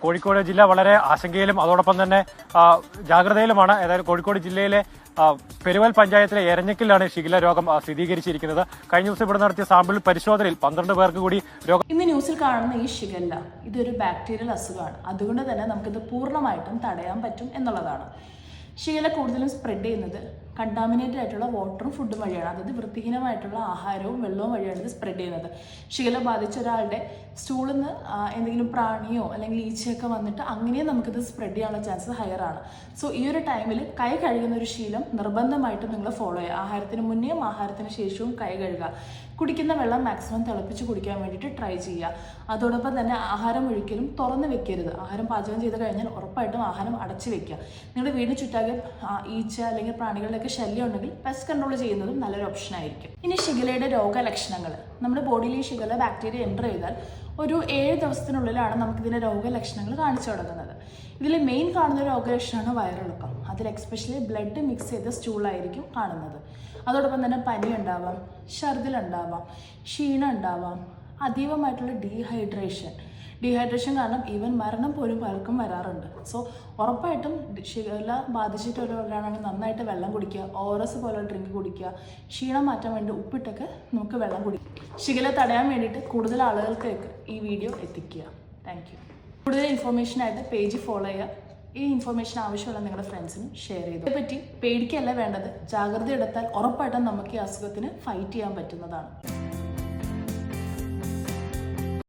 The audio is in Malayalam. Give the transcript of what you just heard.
കോഴിക്കോട് ജില്ല വളരെ ആശങ്കയിലും അതോടൊപ്പം തന്നെ ജാഗ്രതയിലുമാണ്. ഏതായാലും കോഴിക്കോട് ജില്ലയിലെ പെരുവൽ പഞ്ചായത്തിലെ എരഞ്ഞക്കിലാണ് ഷിഗല്ല രോഗം സ്ഥിരീകരിച്ചിരിക്കുന്നത്. കഴിഞ്ഞ ദിവസം ഇവിടെ നടത്തിയ സാമ്പിൾ പരിശോധനയിൽ 12 പേർക്ക് കൂടി രോഗം. ഇന്ന് ന്യൂസിൽ കാണുന്ന ഈ ഷിഗല്ല ഇതൊരു ബാക്ടീരിയൽ അസുഖമാണ്. അതുകൊണ്ട് തന്നെ നമുക്കിത് പൂർണ്ണമായിട്ടും തടയാൻ പറ്റും എന്നുള്ളതാണ്. ഷിഗല്ല കൂടുതലും സ്പ്രെഡ് ചെയ്യുന്നത് കണ്ടാമിനേറ്റഡ് ആയിട്ടുള്ള വാട്ടറും ഫുഡും വഴിയാണ്. അതായത് വൃത്തിഹീനമായിട്ടുള്ള ആഹാരവും വെള്ളവും വഴിയാണ് ഇത് സ്പ്രെഡ് ചെയ്യുന്നത്. ഷിഗല്ല ബാധിച്ച ഒരാളുടെ സ്റ്റൂളിൽ നിന്ന് എന്തെങ്കിലും പ്രാണിയോ അല്ലെങ്കിൽ ഈച്ചയൊക്കെ വന്നിട്ട് അങ്ങനെയും നമുക്കിത് സ്പ്രെഡ് ചെയ്യാനുള്ള ചാൻസസ് ഹയർ ആണ്. സോ ഈ ഒരു ടൈമിൽ കൈ കഴുകുന്ന ഒരു ശീലം നിർബന്ധമായിട്ടും നിങ്ങൾ ഫോളോ ചെയ്യുക. ആഹാരത്തിന് മുന്നേയും ആഹാരത്തിന് ശേഷവും കൈ കഴുകുക. കുടിക്കുന്ന വെള്ളം മാക്സിമം തിളപ്പിച്ച് കുടിക്കാൻ വേണ്ടിയിട്ട് ട്രൈ ചെയ്യുക. അതോടൊപ്പം തന്നെ ആഹാരം ഒരിക്കലും തുറന്ന് വെക്കരുത്. ആഹാരം പാചകം ചെയ്ത് കഴിഞ്ഞാൽ ഉറപ്പായിട്ടും ആഹാരം അടച്ചു വെക്കുക. നിങ്ങളുടെ വീടിന് ചുറ്റാകെ ഈച്ച അല്ലെങ്കിൽ പ്രാണികളുടെയൊക്കെ ശല്യം ഉണ്ടെങ്കിൽ പെസ്റ്റ് കൺട്രോൾ ചെയ്യുന്നതും നല്ലൊരു ഓപ്ഷൻ ആയിരിക്കും. ഇനി ഷിഗല്ലയുടെ രോഗലക്ഷണങ്ങൾ. നമ്മുടെ ബോഡിയിൽ ഈ ഷിഗല്ല ബാക്ടീരിയ എൻ്റർ ചെയ്താൽ ഒരു 7 ദിവസത്തിനുള്ളിലാണ് നമുക്കിതിൻ്റെ രോഗലക്ഷണങ്ങൾ കാണിച്ചു തുടങ്ങുന്നത്. ഇതിൽ മെയിൻ കാണുന്ന രോഗലക്ഷണമാണ് വയറിളക്കം. അതിൽ എക്സ്പെഷ്യലി ബ്ലഡ് മിക്സ് ചെയ്ത സ്റ്റൂളായിരിക്കും കാണുന്നത്. അതോടൊപ്പം തന്നെ പനി ഉണ്ടാവാം, ഛർദിലുണ്ടാവാം, ക്ഷീണം ഉണ്ടാവാം, അതീവമായിട്ടുള്ള ഡീഹൈഡ്രേഷൻ കാരണം ഈവൻ മരണം പോലും പലർക്കും വരാറുണ്ട്. സോ ഉറപ്പായിട്ടും ഷിഗല്ല ബാധിച്ചിട്ടുള്ളവരാണെങ്കിൽ നന്നായിട്ട് വെള്ളം കുടിക്കുക, ORS പോലെ ഡ്രിങ്ക് കുടിക്കുക, ക്ഷീണം മാറ്റാൻ വേണ്ടി ഉപ്പിട്ടൊക്കെ നമുക്ക് വെള്ളം കുടിക്കുക. ഷിഗല്ല തടയാൻ വേണ്ടിയിട്ട് കൂടുതൽ ആളുകൾക്കൊക്കെ ഈ വീഡിയോ എത്തിക്കുക. Thank you. കൂടുതൽ ഇൻഫോർമേഷനായിട്ട് പേജ് ഫോളോ ചെയ്യുക. ഈ ഇൻഫർമേഷൻ ആവശ്യമുള്ള നിങ്ങളുടെ ഫ്രണ്ട്സിനും ഷെയർ ചെയ്തു. ഇതിനെപ്പറ്റി പേടിക്കല്ല വേണ്ടത്, ജാഗ്രത എടുത്താൽ ഉറപ്പായിട്ടും നമുക്ക് ഈ അസുഖത്തിന് ഫൈറ്റ് ചെയ്യാൻ പറ്റുന്നതാണ്.